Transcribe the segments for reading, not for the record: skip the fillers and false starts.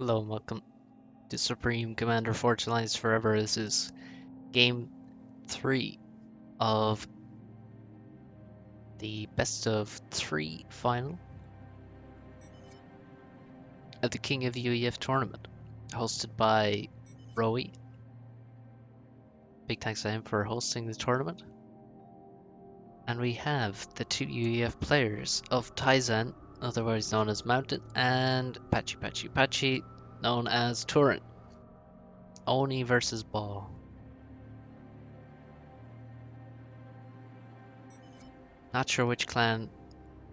Hello and welcome to Supreme Commander Forge Alliance Forever. This is game 3 of the best of 3 final of the King of UEF tournament, hosted by Rowie. Big thanks to him for hosting the tournament. And we have the two UEF players of Taizan, otherwise known as Mountain, and Pachi, known as Turin. Oni versus Ball. Not sure which clan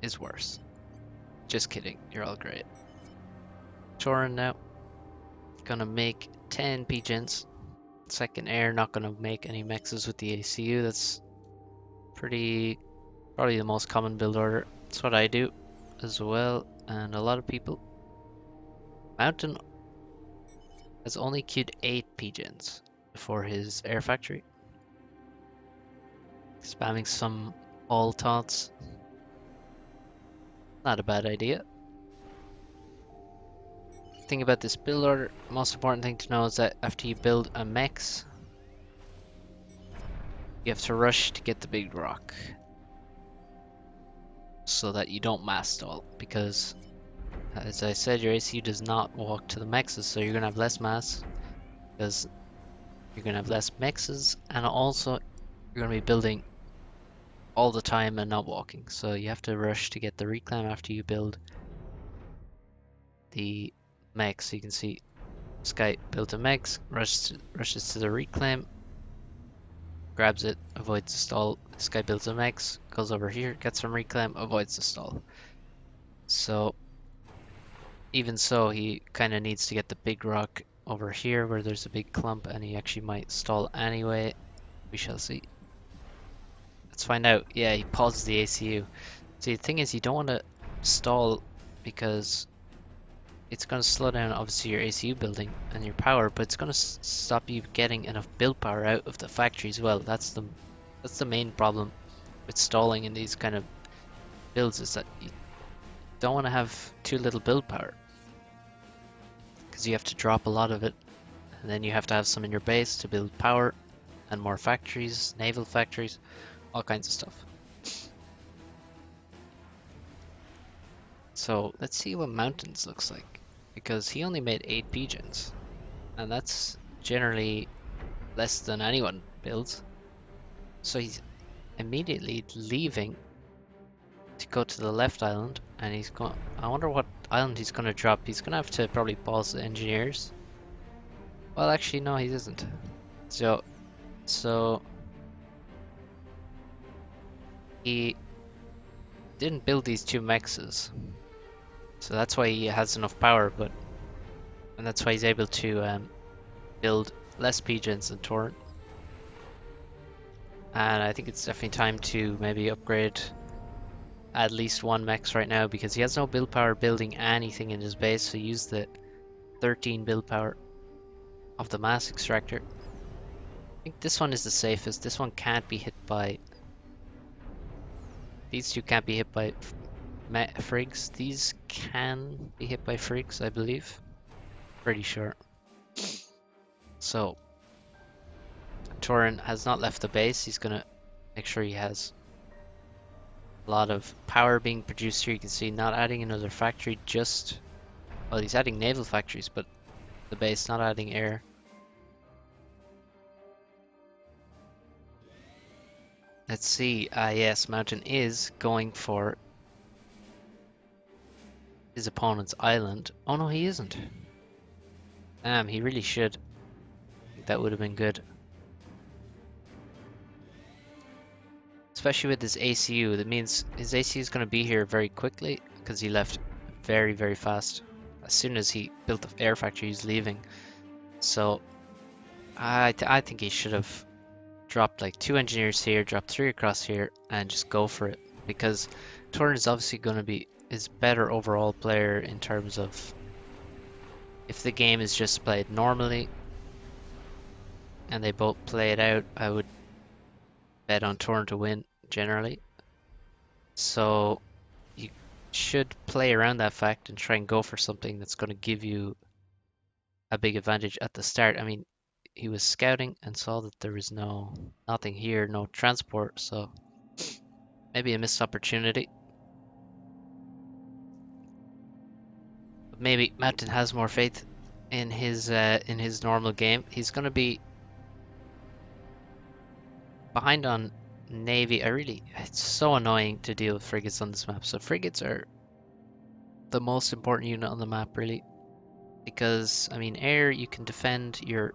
is worse. Just kidding, you're all great. Turin now. Gonna make 10 pigeons. Second air, not gonna make any mexes with the ACU. That's probably the most common build order. That's what I do as well, and a lot of people. Mountain has only queued 8 pigeons for his air factory. Spamming some all taunts. Not a bad idea. Thing about this build order, most important thing to know is that after you build a mex, you have to rush to get the big rock so that you don't mass stall, because as I said, your ACU does not walk to the mexes, so you're gonna have less mass because you're gonna have less mexes, and also you're gonna be building all the time and not walking, so you have to rush to get the reclaim after you build the mex. So you can see this guy built a mex, rushes to the reclaim, grabs it, avoids the stall. This guy builds a mex, goes over here, gets some reclaim, avoids the stall. So even so, he kind of needs to get the big rock over here where there's a big clump, and he actually might stall anyway. We shall see. Let's find out. Yeah, he pauses the ACU. See, the thing is, you don't want to stall because it's going to slow down obviously your ACU building and your power, but it's going to stop you getting enough build power out of the factory as well. That's the main problem with stalling in these kind of builds, is that you don't want to have too little build power, because you have to drop a lot of it, and then you have to have some in your base to build power and more factories, naval factories, all kinds of stuff. So let's see what Mountains looks like, because he only made 8 pigeons, and that's generally less than anyone builds. So he's immediately leaving to go to the left island, and he's going. I wonder what island he's going to drop. He's going to have to probably pause the engineers. Well, actually, no, he isn't. So he didn't build these 2 mexes, so that's why he has enough power. And that's why he's able to build less pigeons than Torrent. And I think it's definitely time to maybe upgrade at least 1 mex right now, because he has no build power building anything in his base. So use the 13 build power of the mass extractor. I think this one is the safest. This one can't be hit by... These 2 can't be hit by frigs. These can be hit by frigs, I believe. Pretty sure. So Turin has not left the base. He's gonna make sure he has a lot of power being produced here. You can see not adding another factory, just... Well, he's adding naval factories, but the base not adding air. Let's see. Yes, Mountain is going for his opponent's island. Oh no, he isn't. Damn, he really should. I think that would have been good. Especially with his ACU. That means his ACU is going to be here very quickly, because he left very, very fast. As soon as he built the air factory, he's leaving. So I think he should have dropped like 2 engineers here, drop 3 across here, and just go for it. Because Turin is obviously going to be his better overall player in terms of if the game is just played normally and they both play it out, I would bet on Turin to win generally. So you should play around that fact and try and go for something that's going to give you a big advantage at the start. I mean, he was scouting and saw that there was nothing here, no transport, so maybe a missed opportunity. But maybe Mountain has more faith in his normal game. He's gonna be behind on Navy. It's so annoying to deal with frigates on this map. So frigates are the most important unit on the map, really, because I mean, air, you can defend your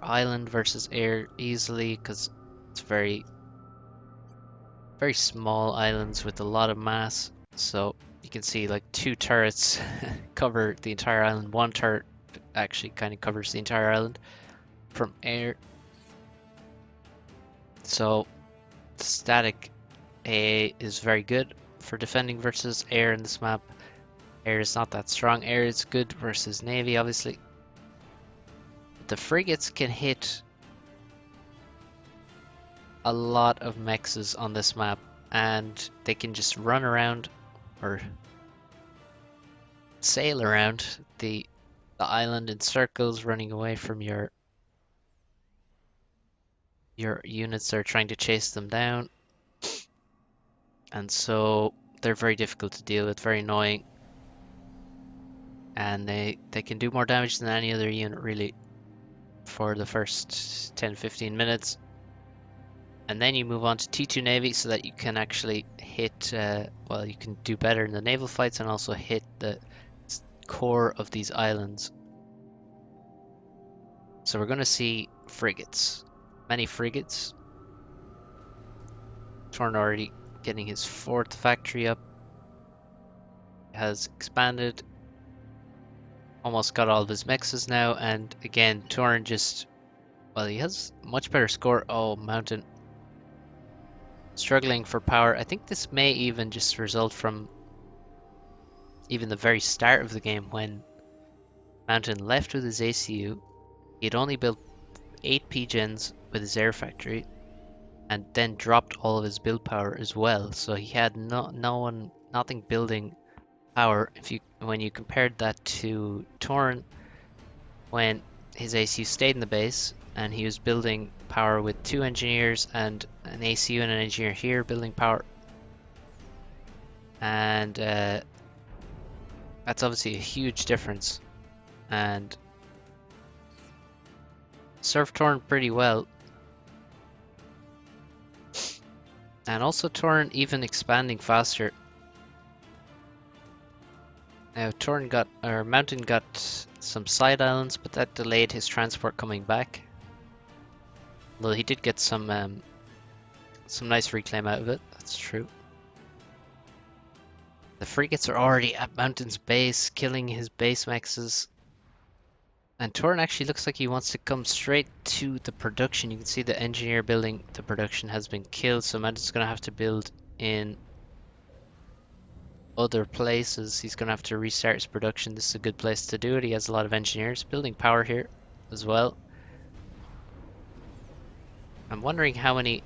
island versus air easily because it's very small islands with a lot of mass. So you can see like two turrets cover the entire island. One turret actually kind of covers the entire island from air. So static AA is very good for defending versus air in this map. Air is not that strong. Air is good versus Navy, obviously. The frigates can hit a lot of mexes on this map, and they can just run around or sail around the island in circles, running away from your units that are trying to chase them down. And so they're very difficult to deal with, very annoying. And they can do more damage than any other unit, really, for the first 10-15 minutes. And then you move on to T2 Navy so that you can actually hit, well, you can do better in the naval fights and also hit the core of these islands. So we're going to see frigates, many frigates. Turin already getting his 4th factory up. Has expanded, almost got all of his mexes now, and again, Turin just, well, he has much better score. Oh, Mountain struggling for power. I think this may even just result from even the very start of the game when Mountain left with his ACU. He'd only built 8 PGens with his air factory and then dropped all of his build power as well. So he had nothing building power. When you compared that to Turin, when his ACU stayed in the base and he was building power with 2 engineers and an ACU and an engineer here building power, and that's obviously a huge difference, and served Turin pretty well. And also Turin even expanding faster. Now Mountain got some side islands, but that delayed his transport coming back. Although he did get some nice reclaim out of it, that's true. The frigates are already at Mountain's base, killing his base mexes. And Turin actually looks like he wants to come straight to the production. You can see the engineer building the production has been killed, so Mountain's going to have to build in other places. He's going to have to restart his production. This is a good place to do it. He has a lot of engineers building power here as well. I'm wondering how many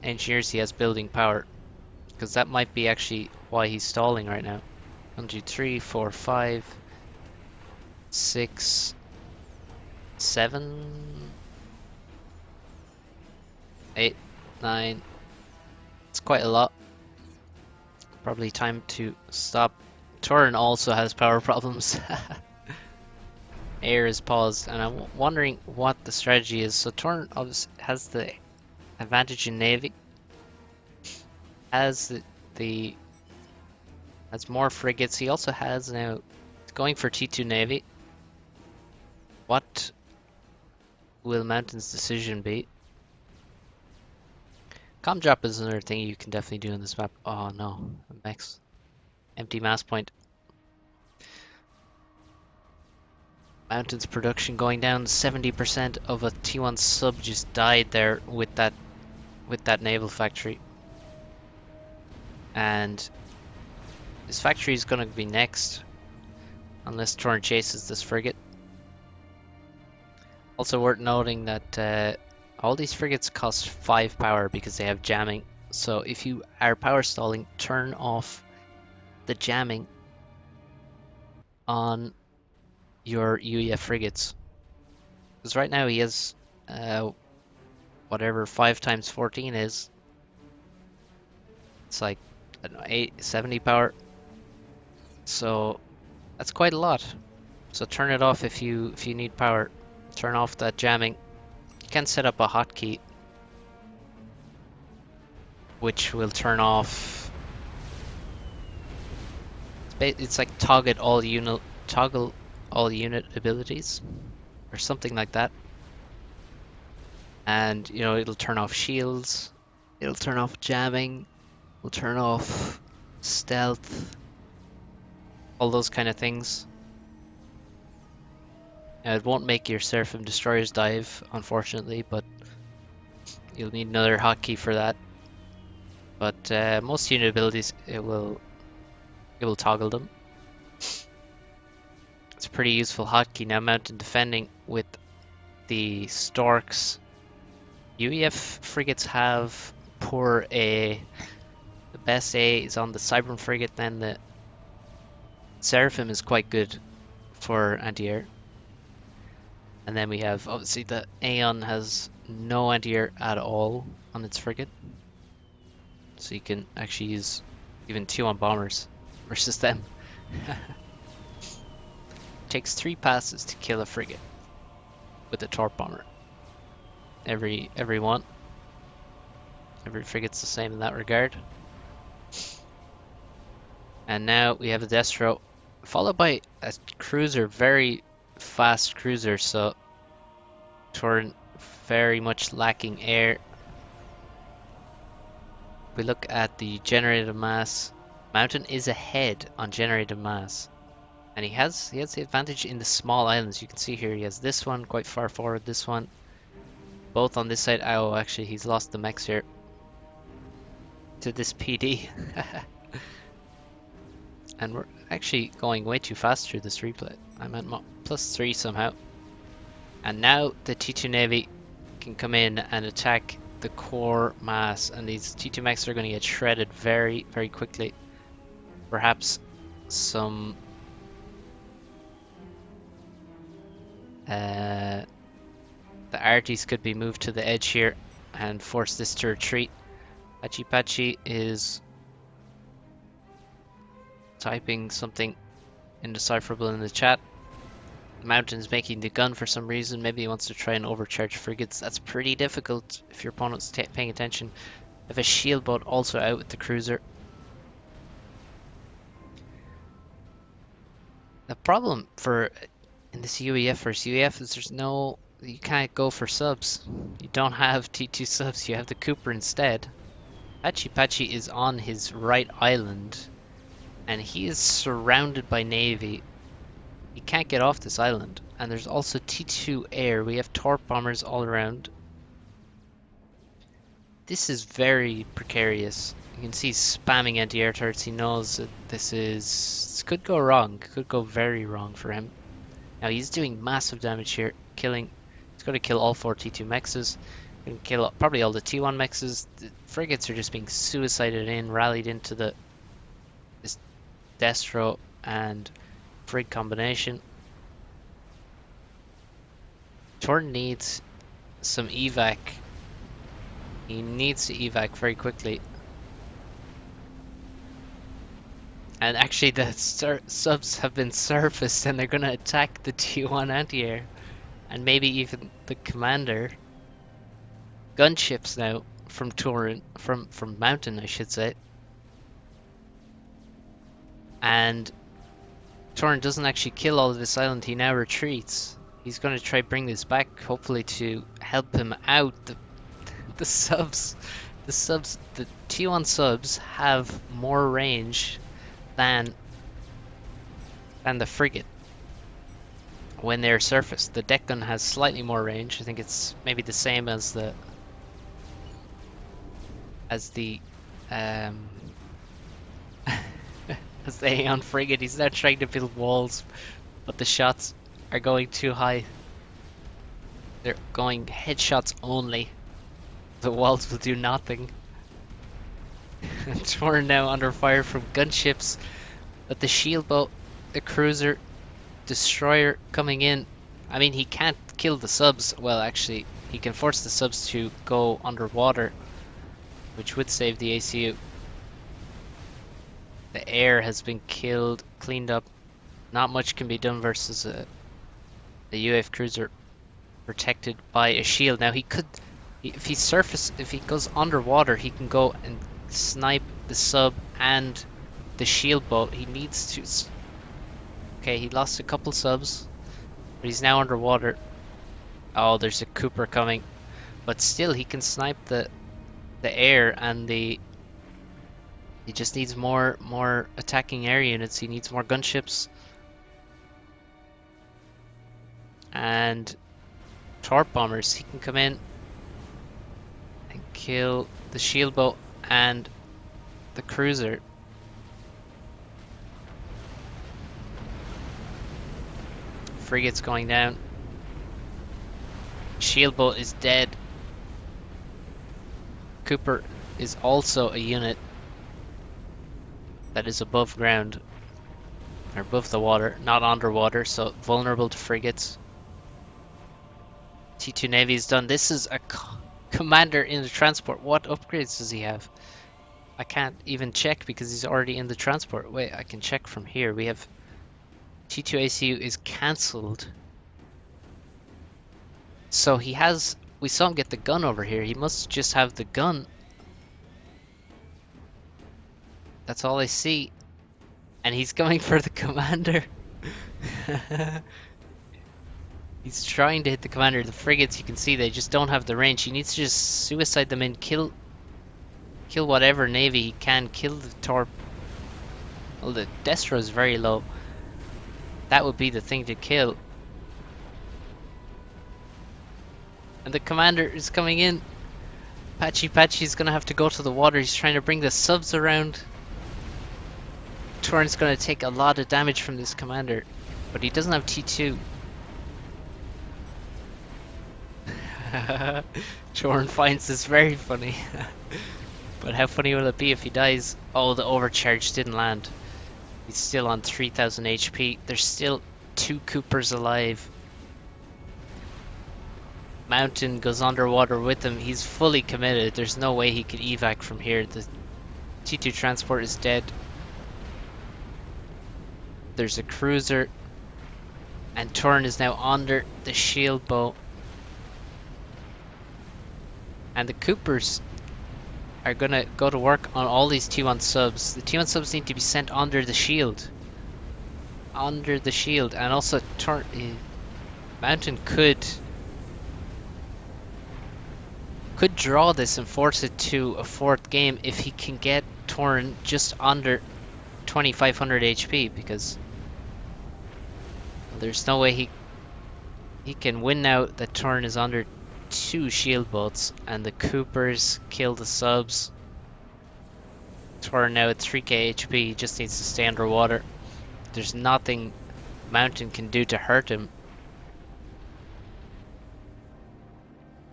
engineers he has building power, because that might be actually why he's stalling right now. 1, 2, 3, 4, 5, 6, 7, 8, 9. It's quite a lot. Probably time to stop. Turin also has power problems. Air is paused, and I'm wondering what the strategy is. So Turin obviously has the advantage in Navy, has has more frigates. He also has now going for T2 Navy. What will Mountain's decision be? Com drop is another thing you can definitely do in this map. Oh no, Mex. Empty mass point. Mountain's production going down. 70% of a T1 sub just died there with that naval factory. And his factory is going to be next, unless Turin chases this frigate. Also worth noting that all these frigates cost 5 power because they have jamming. So if you are power stalling, turn off the jamming on your UEF frigates. Because right now he has whatever 5 times 14 is. It's like, I don't know, 70 power. So that's quite a lot. So turn it off if you need power. Turn off that jamming. You can set up a hotkey which will turn off. It's like toggle all unit abilities or something like that. And you know, it'll turn off shields, it'll turn off jamming, it'll turn off stealth, all those kind of things. It won't make your Seraphim destroyers dive, unfortunately, but you'll need another hotkey for that. But most unit abilities, it will toggle them. It's a pretty useful hotkey. Now mountain defending with the Storks. UEF frigates have poor A. The best A is on the Cybern frigate, then the Seraphim is quite good for anti-air. And then we have, obviously, the Aeon has no anti-air at all on its frigate. So you can actually use even 2-on bombers versus them. Takes 3 passes to kill a frigate with a torp bomber. Every one. Every frigate's the same in that regard. And now we have a Destro, followed by a cruiser, very fast cruiser, so Turin very much lacking air. We look at the generated mass. Mountain is ahead on generated mass, and he has the advantage in the small islands. You can see here he has this one quite far forward, this one both on this side. Oh, actually he's lost the mechs here to this PD. And we're actually going way too fast through this replay. I'm at +3 somehow. And now the T2 Navy can come in and attack the core mass, and these T2 mechs are going to get shredded very, very quickly. Perhaps some the arties could be moved to the edge here and force this to retreat. Patchy is typing something indecipherable in the chat. Mountain's making the gun for some reason. Maybe he wants to try and overcharge frigates. That's pretty difficult if your opponent's paying attention. I have a shield boat also out with the cruiser. The problem in this UEF versus UEF is you can't go for subs. You don't have T2 subs, you have the Cooper instead. Patchy is on his right island, and he is surrounded by navy. He can't get off this island, and there's also T2 air. We have torp bombers all around. This is very precarious. You can see he's spamming anti-air turrets. He knows that this could go wrong. Could go very wrong for him. Now he's doing massive damage here, killing. He's going to kill all 4 T2 mexes. Going to kill probably all the T1 mexes. The frigates are just being suicided in, rallied into this Destro and frig combination. Turin needs some evac. He needs to evac very quickly. And actually the subs have been surfaced, and they're going to attack the T1 anti-air. And maybe even the commander. Gunships now from Turin, from Mountain I should say. And Turin doesn't actually kill all of this island, he now retreats. He's going to try bring this back, hopefully to help him out. The subs, the T1 subs have more range than the frigate when they're surfaced. The deck gun has slightly more range. I think it's maybe the same as the as the Aeon frigate. He's now trying to build walls, but the shots are going too high. They're going headshots only. The walls will do nothing. Turin now under fire from gunships, but the shield boat, the cruiser, destroyer coming in. I mean, he can't kill the subs. Well, actually, he can force the subs to go underwater, which would save the ACU. The air has been killed, cleaned up. Not much can be done versus a UEF cruiser protected by a shield. Now he could, if he goes underwater, he can go and snipe the sub and the shield boat. He needs to. Okay, he lost a couple subs, but he's now underwater. Oh, there's a Cooper coming, but still he can snipe the air and the. He just needs more attacking air units. He needs more gunships and torp bombers. He can come in and kill the shield boat and the cruiser. Frigate's going down. Shield boat is dead. Cooper is also a unit that is above ground, or above the water, not underwater, so vulnerable to frigates. T2 Navy is done. This is a commander in the transport. What upgrades does he have? I can't even check because he's already in the transport. Wait, I can check from here. We have T2 ACU is cancelled. So he has, we saw him get the gun over here. He must just have the gun. That's all I see. And he's going for the commander. He's trying to hit the commander. The frigates, you can see, they just don't have the range. He needs to just suicide them and kill whatever navy he can. Kill the torp. Well, the Destro is very low. That would be the thing to kill. And the commander is coming in. Patchy's gonna have to go to the water. He's trying to bring the subs around. Turin's gonna take a lot of damage from this commander, but he doesn't have T2. Turin finds this very funny. But how funny will it be if he dies? Oh, the overcharge didn't land. He's still on 3000 HP. There's still 2 Coopers alive. Mountain goes underwater with him. He's fully committed. There's no way he could evac from here. The T2 transport is dead. There's a cruiser. And Turin is now under the shield boat. And the Coopers are gonna go to work on all these T1 subs. The T1 subs need to be sent under the shield. Under the shield. And also Mountain could draw this and force it to a 4th game if he can get Turin just under 2500 HP, because there's no way he can win now that Turin is under 2 shield boats and the Coopers kill the subs. Turin now at 3k HP, he just needs to stay underwater. There's nothing Mountain can do to hurt him.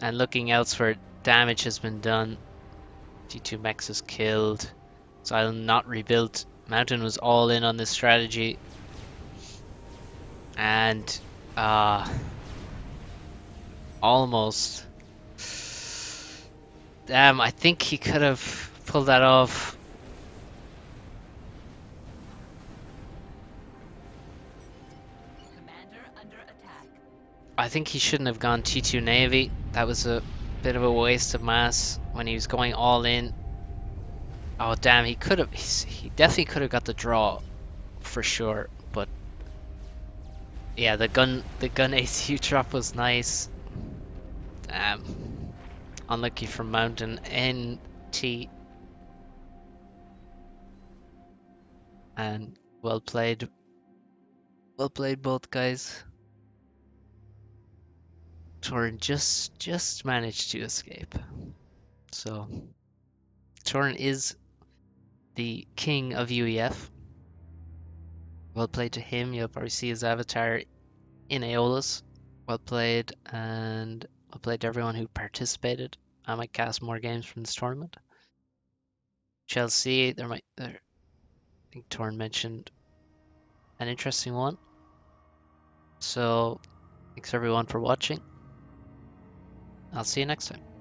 And looking elsewhere, damage has been done. T2 mechs is killed. So I'll not rebuild. Mountain was all in on this strategy. And almost. Damn, I think he could have pulled that off. Commander under attack. I think he shouldn't have gone T2 Navy. That was a bit of a waste of mass when he was going all in. Oh damn, he definitely could have got the draw for sure, but yeah, the gun ACU drop was nice. Damn. Unlucky from Mountain. NT. And well played. Well played both guys. Turin just managed to escape. So Turin is the king of UEF. Well played to him. You'll probably see his avatar in Aeolus. Well played, and well played to everyone who participated. I might cast more games from this tournament. Chelsea, I think Torn mentioned an interesting one. So thanks everyone for watching. I'll see you next time.